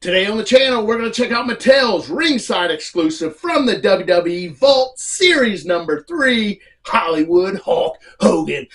Today on the channel, we're going to check out Mattel's Ringside Exclusive from the WWE Vault Series number 3, Hollywood Hulk Hogan.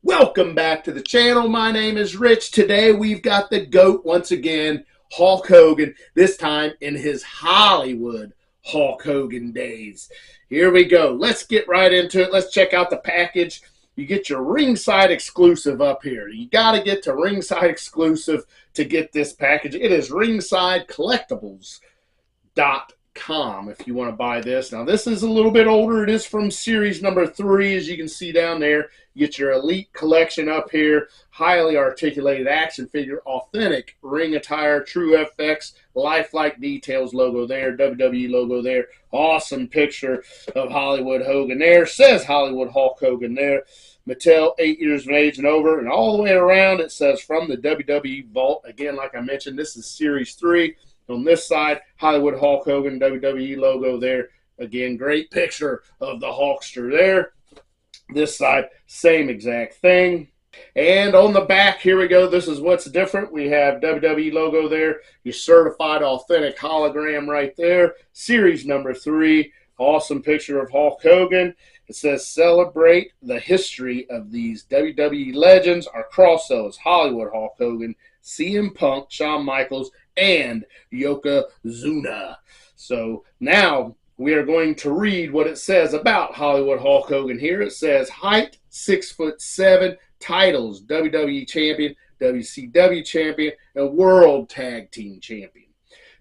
Welcome back to the channel. My name is Rich. Today we've got the GOAT once again, Hulk Hogan, this time in his Hollywood Hulk Hogan days. Here we go. Let's get right into it. Let's check out the package. You get your Ringside Exclusive up here. You got to get to Ringside Exclusive to get this package. It is ringsidecollectibles.com if you want to buy this. Now this is a little bit older. It is from series number 3, as you can see down there. You get your elite collection up here, highly articulated action figure, authentic ring attire, true FX, lifelike details logo there, WWE logo there, awesome picture of Hollywood Hogan there, says Hollywood Hulk Hogan there, Mattel 8 years of age and over, and all the way around it says from the WWE Vault. Again, like I mentioned, this is series 3. On this side, Hollywood Hulk Hogan, WWE logo there. Again, great picture of the Hulkster there. This side, same exact thing. And on the back, here we go. This is what's different. We have WWE logo there. Your certified authentic hologram right there. Series number 3. Awesome picture of Hulk Hogan. It says, celebrate the history of these WWE legends. Our cross-sells, Hollywood Hulk Hogan, CM Punk, Shawn Michaels, and Yokozuna. So now we are going to read what it says about Hollywood Hulk Hogan here. It says height 6'7", titles WWE Champion, WCW Champion, and World Tag Team Champion.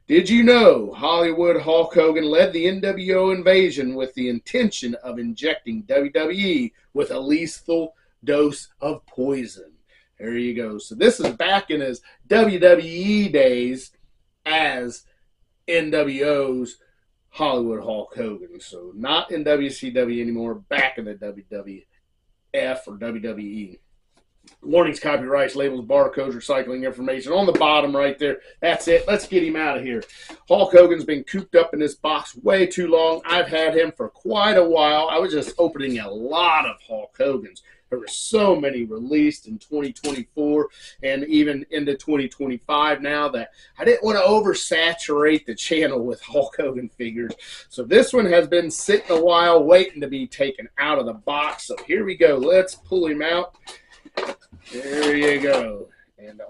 Did you know Hollywood Hulk Hogan led the NWO invasion with the intention of injecting WWE with a lethal dose of poison? There you go. So this is back in his WWE days as NWO's Hollywood Hulk Hogan. So not in WCW anymore, back in the WWF or WWE. Warnings, copyrights, labels, barcodes, recycling information on the bottom right there. That's it. Let's get him out of here. Hulk Hogan's been cooped up in this box way too long. I've had him for quite a while. I was just opening a lot of Hulk Hogan's. There were so many released in 2024 and even into 2025 now that I didn't want to oversaturate the channel with Hulk Hogan figures. So this one has been sitting a while waiting to be taken out of the box. So here we go. Let's pull him out. There you go. And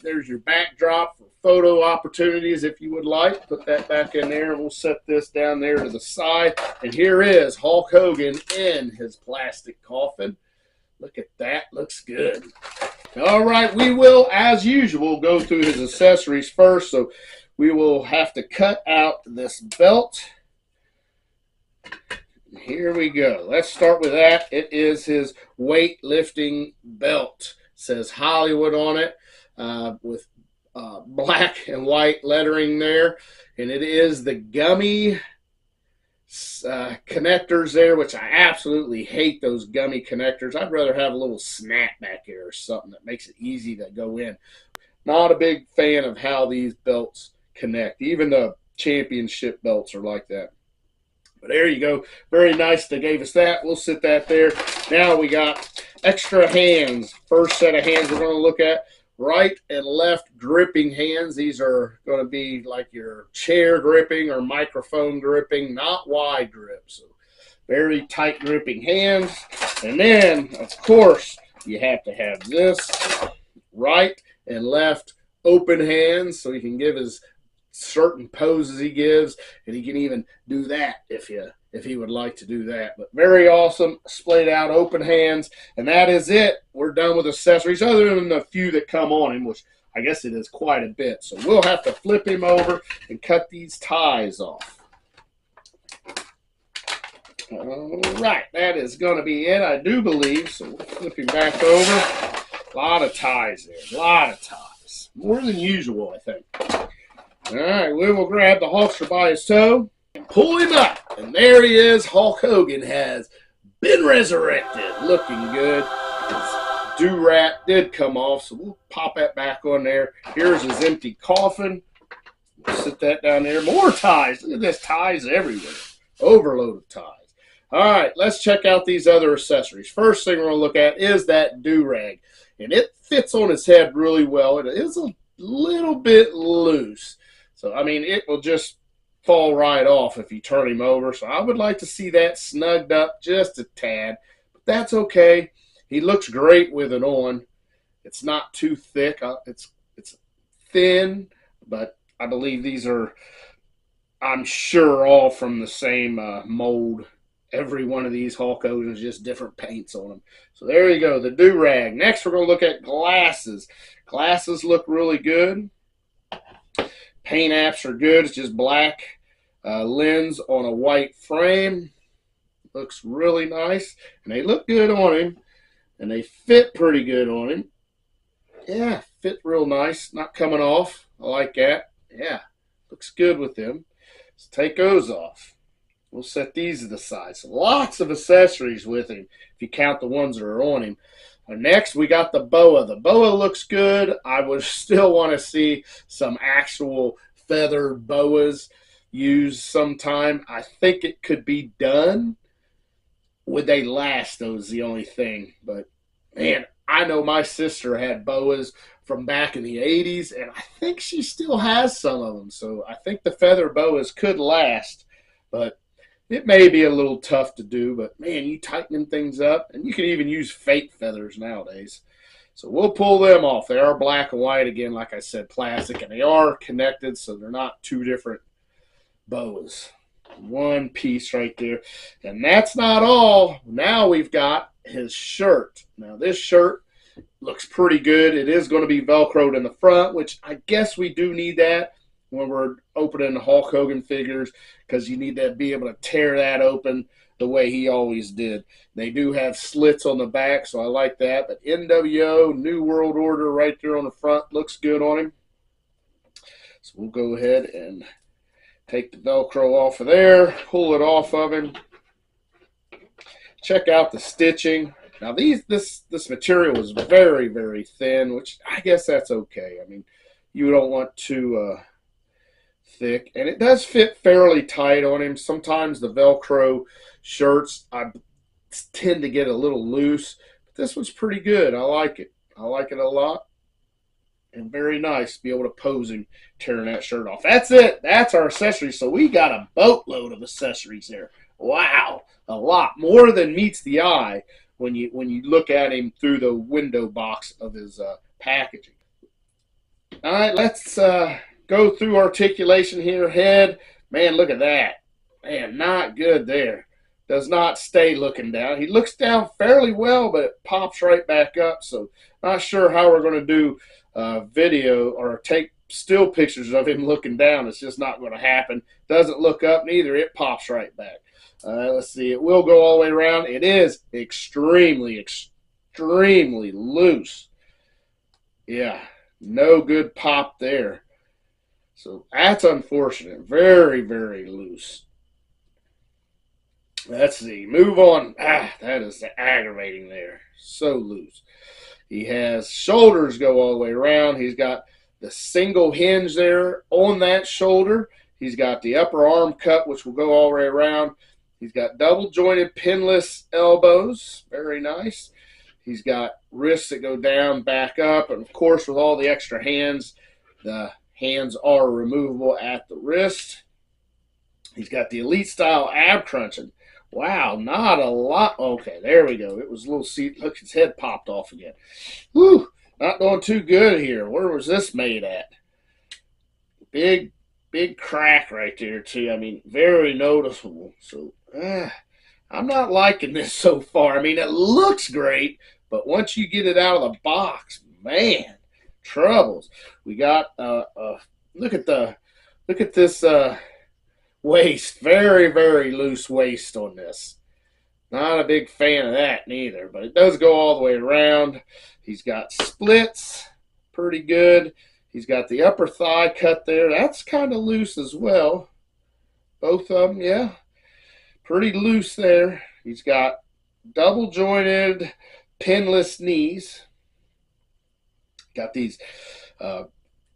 there's your backdrop for photo opportunities if you would like. Put that back in there. We'll set this down there to the side. And here is Hulk Hogan in his plastic coffin. Look at that. Looks good. All right. We will, as usual, go through his accessories first. So we will have to cut out this belt. Here we go. Let's start with that. It is his weightlifting belt. It says Hollywood on it with black and white lettering there. And it is the gummy connectors there, which I absolutely hate those gummy connectors. I'd rather have a little snap back here or something that makes it easy to go in. Not a big fan of how these belts connect. Even the championship belts are like that. But there you go. Very nice they gave us that. We'll sit that there. Now we got extra hands. First set of hands we're going to look at. Right and left gripping hands. These are going to be like your chair gripping or microphone gripping, not wide grip. So very tight gripping hands. And then, of course, you have to have this right and left open hands so he can give his certain poses he gives, and he can even do that if he would like to do that. But very awesome, splayed out open hands, and that is it. We're done with accessories other than the few that come on him, which I guess it is quite a bit. So we'll have to flip him over and cut these ties off. All right, that is going to be it, I do believe. So we'll flip him back over. A lot of ties there, a lot of ties, more than usual, I think. All right, we will grab the Hulkster by his toe. pull him up. And there he is. Hulk Hogan has been resurrected. Looking good. His do-rap did come off, so we'll pop that back on there. Here's his empty coffin. Sit that down there. More ties. Look at this. Ties everywhere. Overload of ties. All right, let's check out these other accessories. First thing we're going to look at is that do-rag. And it fits on his head really well. It is a little bit loose. So, I mean, it will just fall right off if you turn him over. So I would like to see that snugged up just a tad. But that's okay. He looks great with it on. It's not too thick. It's thin, but I believe these are, I'm sure, all from the same mold. Every one of these Hulk Hogan's just different paints on them. So there you go, the do-rag. Next, we're going to look at glasses. Glasses look really good. Paint apps are good. It's just black lens on a white frame. Looks really nice. And they look good on him. And they fit pretty good on him. Yeah, fit real nice. Not coming off. I like that. Yeah, looks good with them. Let's take those off. We'll set these to the side. So lots of accessories with him if you count the ones that are on him. Next, we got the boa. The boa looks good. I would still want to see some actual feathered boas used sometime. I think it could be done. Would they last, though, is the only thing. But, man, I know my sister had boas from back in the 80s, and I think she still has some of them. So I think the feather boas could last. But it may be a little tough to do, but, man, you tightening things up. And you can even use fake feathers nowadays. So we'll pull them off. They are black and white, again, like I said, plastic. And they are connected, so they're not two different boas. One piece right there. And that's not all. Now we've got his shirt. Now, this shirt looks pretty good. It is going to be Velcroed in the front, which I guess we do need that when we're opening the Hulk Hogan figures, because you need to be able to tear that open the way he always did. They do have slits on the back, so I like that. But NWO, New World Order right there on the front looks good on him. So we'll go ahead and take the Velcro off of there, pull it off of him. Check out the stitching. Now, this material is very, very thin, which I guess that's okay. I mean, you don't want too thick, and it does fit fairly tight on him. Sometimes the Velcro shirts I tend to get a little loose, but this one's pretty good. I like it. I like it a lot, and very nice to be able to pose him tearing that shirt off. That's it. That's our accessories. So we got a boatload of accessories there. Wow, a lot more than meets the eye when you look at him through the window box of his packaging. All right, let's go through articulation here. Head, man, look at that. Man, not good there. Does not stay looking down. He looks down fairly well, but it pops right back up. So not sure how we're going to do video or take still pictures of him looking down. It's just not going to happen. Doesn't look up neither. It pops right back. Let's see. It will go all the way around. It is extremely, extremely loose. Yeah, no good pop there. So that's unfortunate. Very, very loose. Let's see. Move on. That is aggravating there. So loose. He has shoulders go all the way around. He's got the single hinge there on that shoulder. He's got the upper arm cut, which will go all the way around. He's got double jointed pinless elbows. Very nice. He's got wrists that go down, back up. And, of course, with all the extra hands, the hands are removable at the wrist. He's got the elite style ab crunching. Wow, not a lot. Okay, there we go. It was a little seat. Look, his head popped off again. Whew, not doing too good here. Where was this made at? Big crack right there, too. I mean, very noticeable. So, I'm not liking this so far. I mean, it looks great, but once you get it out of the box, man, troubles. We got look at this waist. Very, very loose waist on this. Not a big fan of that neither, but it does go all the way around. He's got splits, pretty good. He's got the upper thigh cut there. That's kind of loose as well, Both of them, yeah. Pretty loose there. He's got double jointed, pinless knees. Got these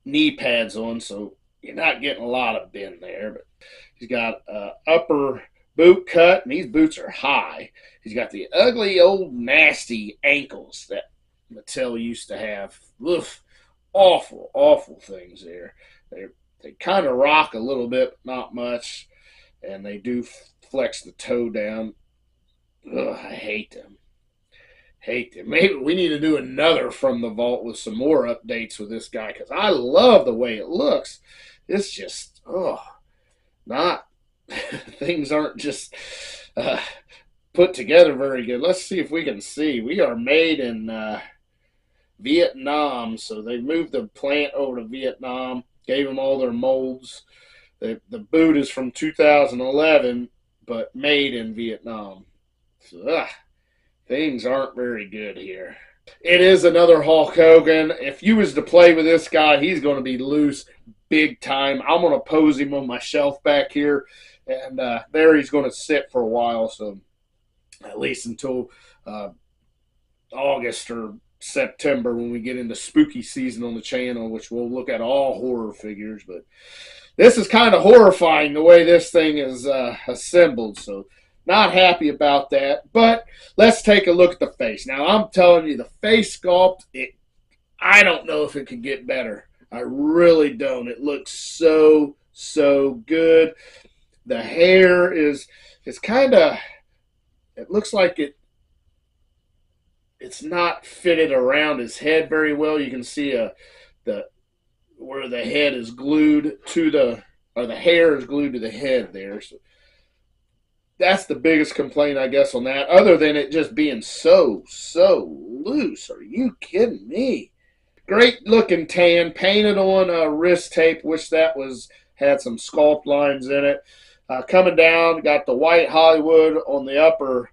knee pads on, so you're not getting a lot of bend there. But he's got upper boot cut, and these boots are high. He's got the ugly old nasty ankles that Mattel used to have. Oof, awful, awful things there. They kind of rock a little bit, but not much, and they do flex the toe down. Ugh, I hate them. Hate them. Maybe we need to do another from the vault with some more updates with this guy because I love the way it looks. It's just, not, things aren't just put together very good. Let's see if we can see. We are made in Vietnam, so they moved the plant over to Vietnam, gave them all their molds. The boot is from 2011, but made in Vietnam. So, things aren't very good here. It is another Hulk Hogan. If you was to play with this guy, he's going to be loose big time. I'm going to pose him on my shelf back here, and there he's going to sit for a while, so at least until August or September when we get into spooky season on the channel, which we'll look at all horror figures. But this is kind of horrifying the way this thing is assembled, so not happy about that. But let's take a look at the face. Now, I'm telling you, the face sculpt, I don't know if it could get better. I really don't. It looks so, so good. The hair is kind of, it looks like it's not fitted around his head very well. You can see where the head is glued to the hair is glued to the head there. So that's the biggest complaint, I guess, on that, other than it just being so, so loose. Are you kidding me? Great looking tan, painted on wrist tape, which had some sculpt lines in it. Coming down, got the white Hollywood on the upper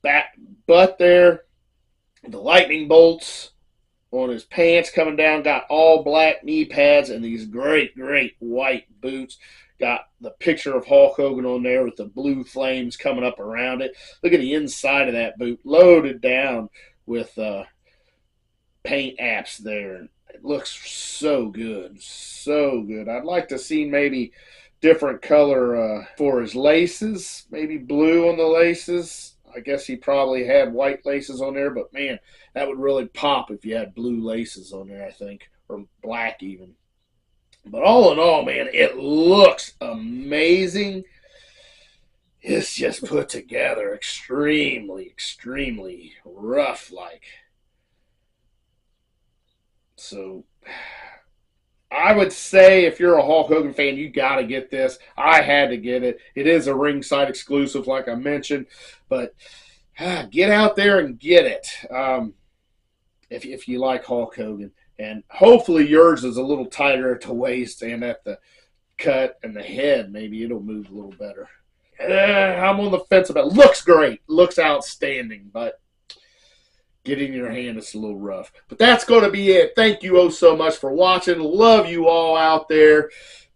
back butt there. The lightning bolts on his pants coming down. Got all black knee pads and these great, great white boots. Got the picture of Hulk Hogan on there with the blue flames coming up around it. Look at the inside of that boot, loaded down with paint apps there. It looks so good, so good. I'd like to see maybe different color for his laces, maybe blue on the laces. I guess he probably had white laces on there, but man, that would really pop if you had blue laces on there, I think, or black even. But all in all, man, it looks amazing. It's just put together extremely, extremely rough like. So I would say if you're a Hulk Hogan fan, you got to get this. I had to get it. It is a ringside exclusive, like I mentioned. But get out there and get it if you like Hulk Hogan. And hopefully yours is a little tighter at the waist and at the cut and the head. Maybe it'll move a little better. I'm on the fence about it. Looks great. Looks outstanding. But get in your hand, it's a little rough. But that's going to be it. Thank you so much for watching. Love you all out there.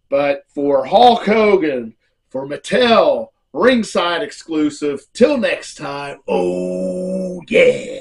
But for Hulk Hogan, for Mattel Ringside Exclusive, till next time, oh yeah.